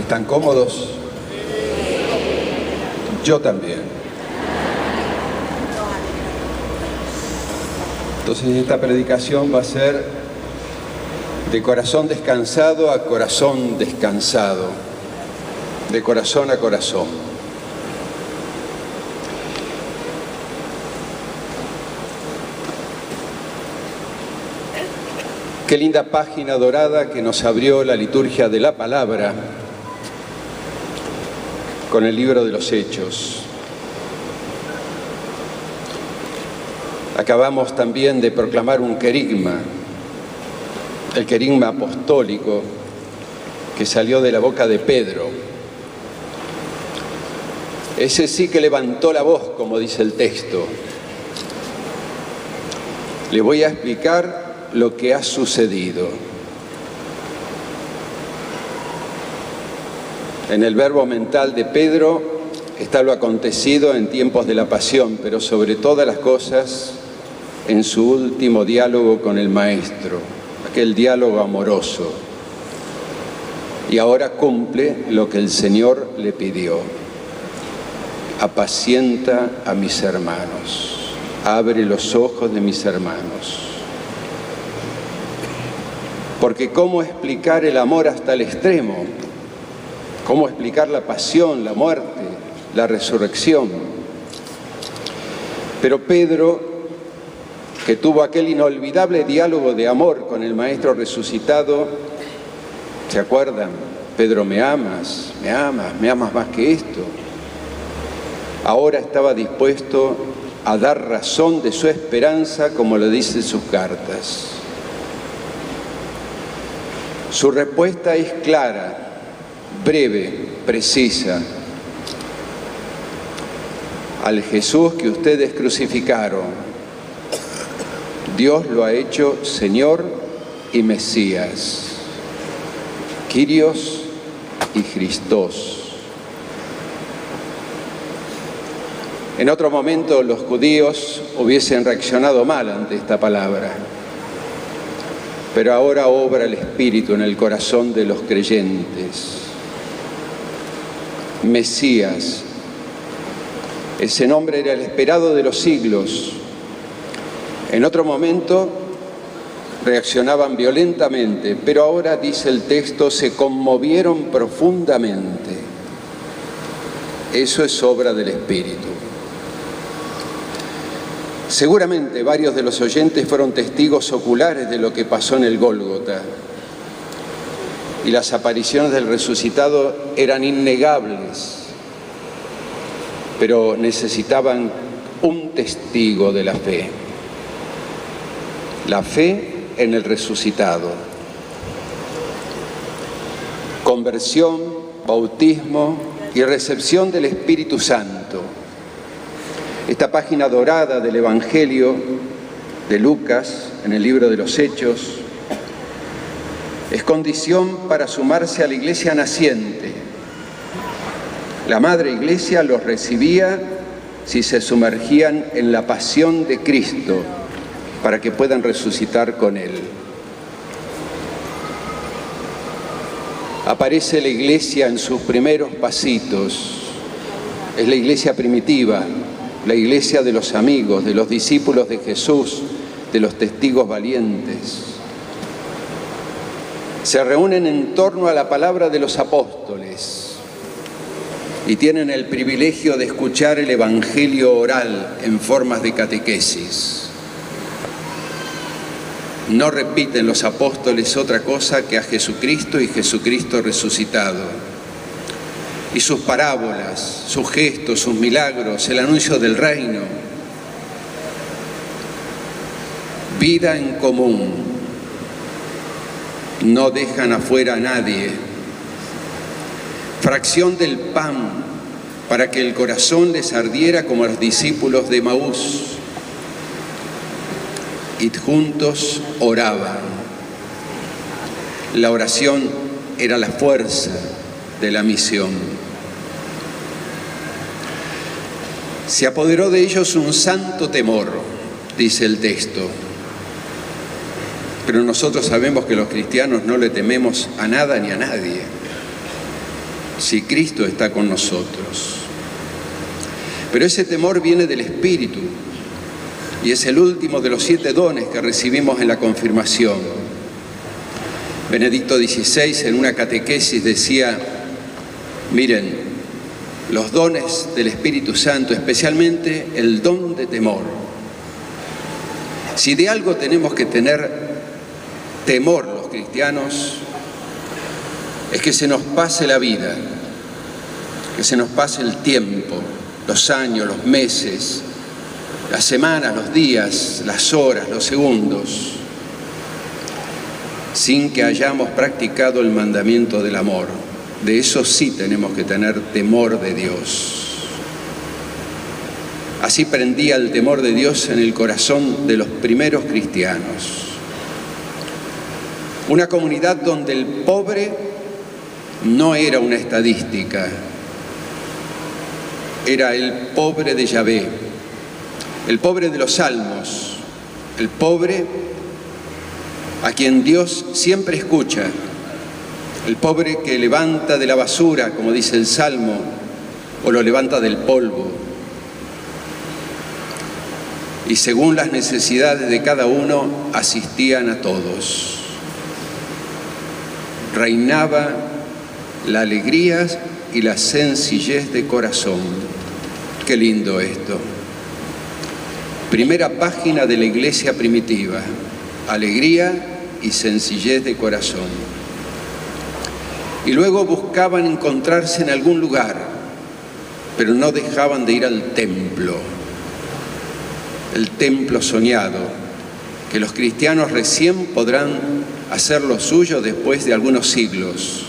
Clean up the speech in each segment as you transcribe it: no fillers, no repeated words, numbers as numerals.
¿Están cómodos? Yo también. Entonces esta predicación va a ser de corazón descansado a corazón descansado, de corazón a corazón. Qué linda página dorada que nos abrió la liturgia de la palabra con el libro de los Hechos. Acabamos también de proclamar un querigma, el querigma apostólico que salió de la boca de Pedro. Ese sí que levantó la voz, como dice el texto. Le voy a explicar lo que ha sucedido. En el verbo mental de Pedro está lo acontecido en tiempos de la pasión, pero sobre todas las cosas en su último diálogo con el Maestro, aquel diálogo amoroso. Y ahora cumple lo que el Señor le pidió: apacienta a mis hermanos, abre los ojos de mis hermanos. Porque ¿cómo explicar el amor hasta el extremo? ¿Cómo explicar la pasión, la muerte, la resurrección? Pero Pedro, que tuvo aquel inolvidable diálogo de amor con el Maestro resucitado, ¿se acuerdan? Pedro, me amas más que esto. Ahora estaba dispuesto a dar razón de su esperanza, como lo dice en sus cartas. Su respuesta es clara, breve, precisa. Al Jesús que ustedes crucificaron, Dios lo ha hecho Señor y Mesías, Kyrios y Christos. En otro momento los judíos hubiesen reaccionado mal ante esta palabra, pero ahora obra el Espíritu en el corazón de los creyentes. Mesías, ese nombre era el esperado de los siglos. En otro momento reaccionaban violentamente, pero ahora, dice el texto, se conmovieron profundamente. Eso es obra del Espíritu. Seguramente varios de los oyentes fueron testigos oculares de lo que pasó en el Gólgota. Y las apariciones del resucitado eran innegables, pero necesitaban un testigo de la fe. La fe en el resucitado. Conversión, bautismo y recepción del Espíritu Santo. Esta página dorada del Evangelio de Lucas, en el libro de los Hechos, es condición para sumarse a la iglesia naciente. La Madre Iglesia los recibía si se sumergían en la pasión de Cristo, para que puedan resucitar con Él. Aparece la iglesia en sus primeros pasitos. Es la iglesia primitiva, la iglesia de los amigos, de los discípulos de Jesús, de los testigos valientes. Se reúnen en torno a la palabra de los apóstoles y tienen el privilegio de escuchar el Evangelio oral en formas de catequesis. No repiten los apóstoles otra cosa que a Jesucristo y Jesucristo resucitado. Y sus parábolas, sus gestos, sus milagros, el anuncio del reino. Vida en común. No dejan afuera a nadie. Fracción del pan para que el corazón les ardiera como a los discípulos de Emaús. Y juntos oraban. La oración era la fuerza de la misión. Se apoderó de ellos un santo temor, dice el texto. Pero nosotros sabemos que los cristianos no le tememos a nada ni a nadie. si Cristo está con nosotros. Pero ese temor viene del Espíritu y es el último de los 7 dones que recibimos en la confirmación. Benedicto XVI en una catequesis decía: miren, los dones del Espíritu Santo, especialmente el don de temor. Si de algo tenemos que tener temor los cristianos, es que se nos pase la vida, que se nos pase el tiempo, los años, los meses, las semanas, los días, las horas, los segundos, sin que hayamos practicado el mandamiento del amor. De eso sí tenemos que tener temor de Dios. Así prendía el temor de Dios en el corazón de los primeros cristianos. Una comunidad donde el pobre no era una estadística, era el pobre de Yahvé, el pobre de los salmos, el pobre a quien Dios siempre escucha, el pobre que levanta de la basura, como dice el Salmo, o lo levanta del polvo. Y según las necesidades de cada uno, asistían a todos. Reinaba la alegría y la sencillez de corazón. Qué lindo esto. Primera página de la iglesia primitiva: alegría y sencillez de corazón. Y luego buscaban encontrarse en algún lugar, pero no dejaban de ir al templo. El templo soñado, que los cristianos recién podrán hacer lo suyo después de algunos siglos.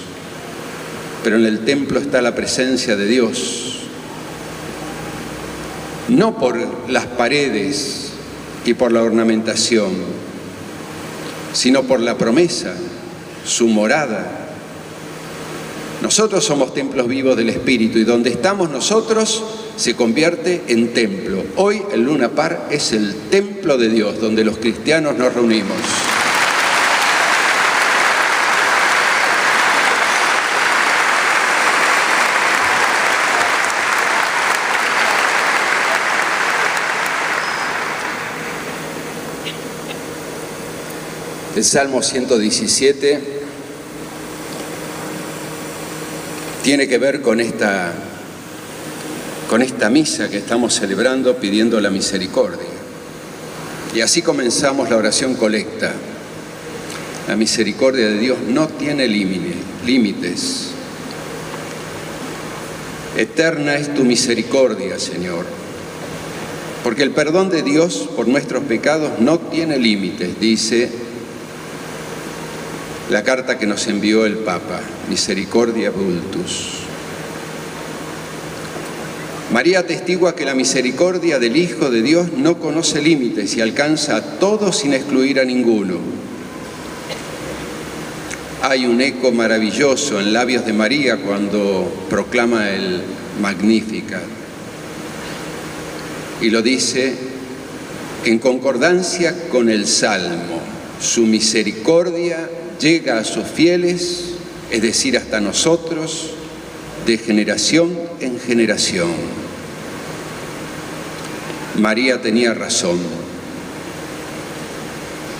Pero en el templo está la presencia de Dios, no por las paredes y por la ornamentación, sino por la promesa, su morada. Nosotros somos templos vivos del Espíritu y donde estamos nosotros se convierte en templo. Hoy el Luna Par es el templo de Dios donde los cristianos nos reunimos. El Salmo 117 tiene que ver con esta misa que estamos celebrando pidiendo la misericordia. Y así comenzamos la oración colecta. La misericordia de Dios no tiene límites. Eterna es tu misericordia, Señor. Porque el perdón de Dios por nuestros pecados no tiene límites, dice la carta que nos envió el Papa, Misericordia Vultus. María atestigua que la misericordia del Hijo de Dios no conoce límites y alcanza a todos sin excluir a ninguno. Hay un eco maravilloso en labios de María cuando proclama el Magnificat. Y lo dice en concordancia con el Salmo: su misericordia llega a sus fieles, es decir, hasta nosotros, de generación en generación. María tenía razón.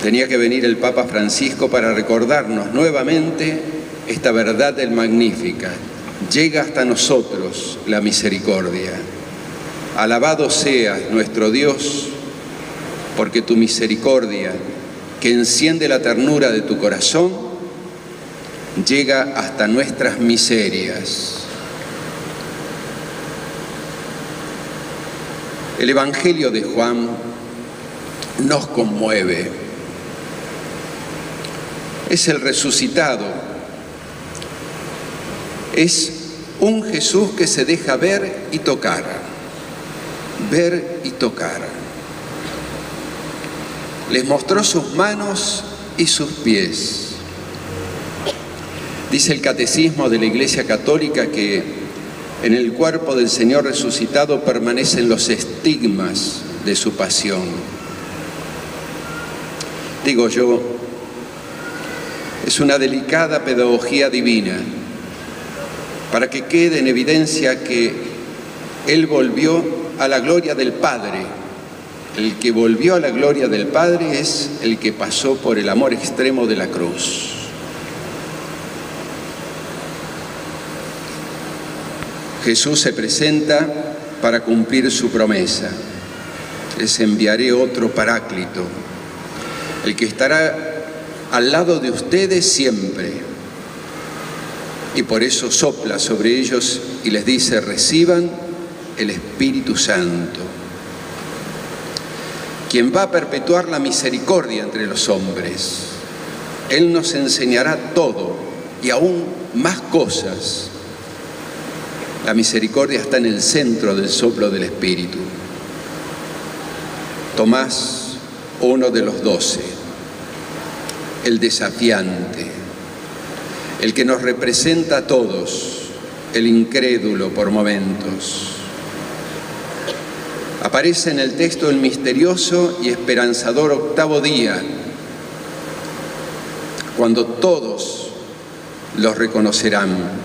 Tenía que venir el Papa Francisco para recordarnos nuevamente esta verdad del Magnificat. Llega hasta nosotros la misericordia. Alabado sea nuestro Dios, porque tu misericordia, que enciende la ternura de tu corazón, llega hasta nuestras miserias. El Evangelio de Juan nos conmueve. Es el resucitado. Es un Jesús que se deja ver y tocar. Ver y tocar. Les mostró sus manos y sus pies. Dice el Catecismo de la Iglesia Católica que en el cuerpo del Señor resucitado permanecen los estigmas de su pasión. Digo yo, es una delicada pedagogía divina para que quede en evidencia que Él volvió a la gloria del Padre. El que volvió a la gloria del Padre es el que pasó por el amor extremo de la cruz. Jesús se presenta para cumplir su promesa. Les enviaré otro Paráclito, el que estará al lado de ustedes siempre. Y por eso sopla sobre ellos y les dice: reciban el Espíritu Santo, quien va a perpetuar la misericordia entre los hombres. Él nos enseñará todo y aún más cosas. La misericordia está en el centro del soplo del Espíritu. Tomás, uno de los 12, el desafiante, el que nos representa a todos, el incrédulo por momentos. Aparece en el texto el misterioso y esperanzador octavo día, cuando todos los reconocerán.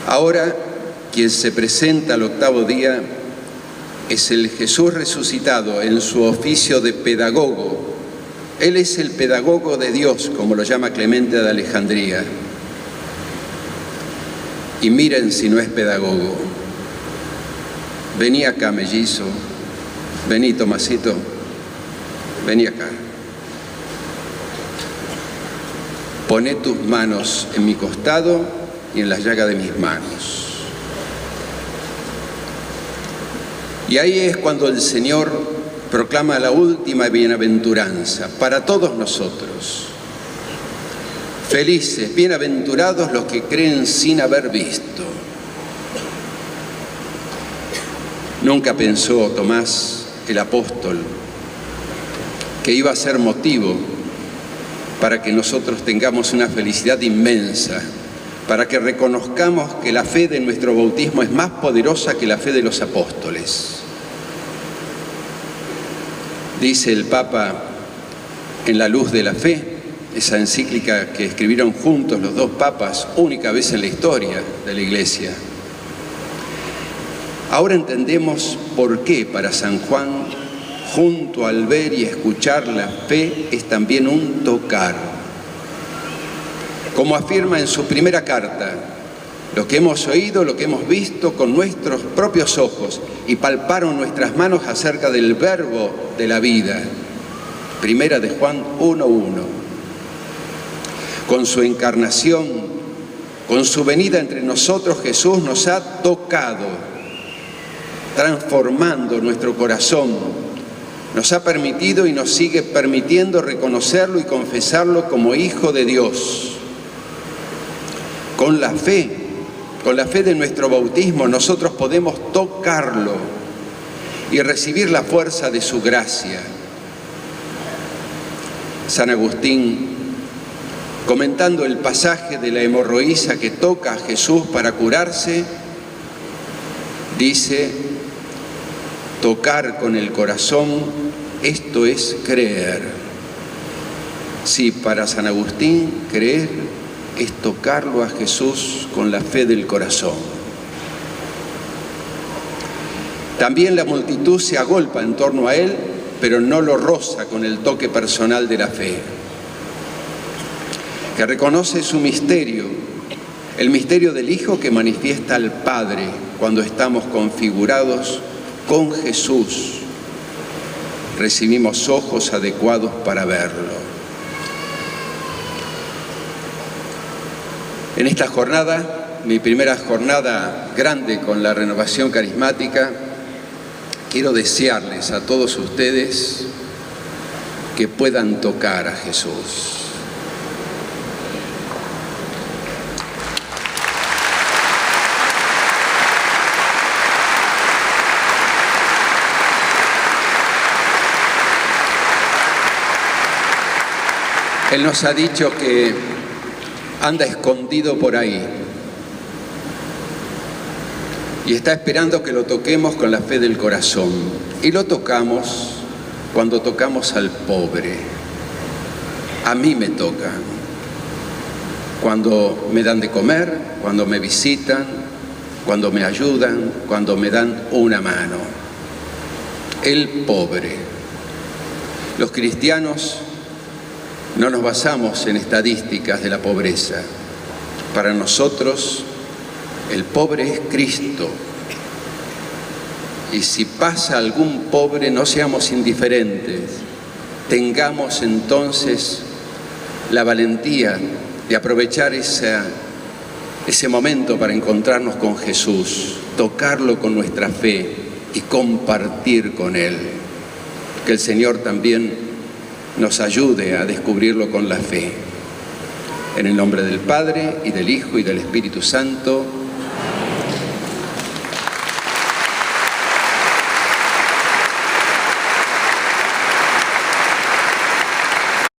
Ahora, quien se presenta al octavo día es el Jesús resucitado en su oficio de pedagogo. Él es el pedagogo de Dios, como lo llama Clemente de Alejandría. Y miren si no es pedagogo. Vení acá, mellizo. Vení, Tomasito. Vení acá. Poné tus manos en mi costado y en la llaga de mis manos. Y ahí es cuando el Señor proclama la última bienaventuranza para todos nosotros. Felices, bienaventurados los que creen sin haber visto. Nunca pensó Tomás, el apóstol, que iba a ser motivo para que nosotros tengamos una felicidad inmensa, para que reconozcamos que la fe de nuestro bautismo es más poderosa que la fe de los apóstoles. Dice el Papa en La Luz de la Fe, esa encíclica que escribieron juntos los dos papas, única vez en la historia de la Iglesia. Ahora entendemos por qué para San Juan, junto al ver y escuchar, la fe es también un tocar. Como afirma en su primera carta, lo que hemos oído, lo que hemos visto con nuestros propios ojos y palparon nuestras manos acerca del verbo de la vida. Primera de Juan 1:1. Con su encarnación, con su venida entre nosotros, Jesús nos ha tocado, transformando nuestro corazón. Nos ha permitido y nos sigue permitiendo reconocerlo y confesarlo como Hijo de Dios. Con la fe de nuestro bautismo, nosotros podemos tocarlo y recibir la fuerza de su gracia. San Agustín, comentando el pasaje de la hemorroísa que toca a Jesús para curarse, dice: tocar con el corazón, esto es creer. Sí, para San Agustín, creer es tocarlo a Jesús con la fe del corazón. También la multitud se agolpa en torno a él, pero no lo roza con el toque personal de la fe, que reconoce su misterio, el misterio del Hijo que manifiesta al Padre cuando estamos configurados con Jesús. Recibimos ojos adecuados para verlo. En esta jornada, mi primera jornada grande con la renovación carismática, quiero desearles a todos ustedes que puedan tocar a Jesús. Él nos ha dicho que anda escondido por ahí y está esperando que lo toquemos con la fe del corazón. Y lo tocamos cuando tocamos al pobre. A mí me toca. cuando me dan de comer, cuando me visitan, cuando me ayudan, cuando me dan una mano. El pobre. Los cristianos no nos basamos en estadísticas de la pobreza. Para nosotros, el pobre es Cristo. Y si pasa algún pobre, no seamos indiferentes. Tengamos entonces la valentía de aprovechar ese momento para encontrarnos con Jesús, tocarlo con nuestra fe y compartir con Él. Que el Señor también nos ayude a descubrirlo con la fe. En el nombre del Padre, y del Hijo, y del Espíritu Santo.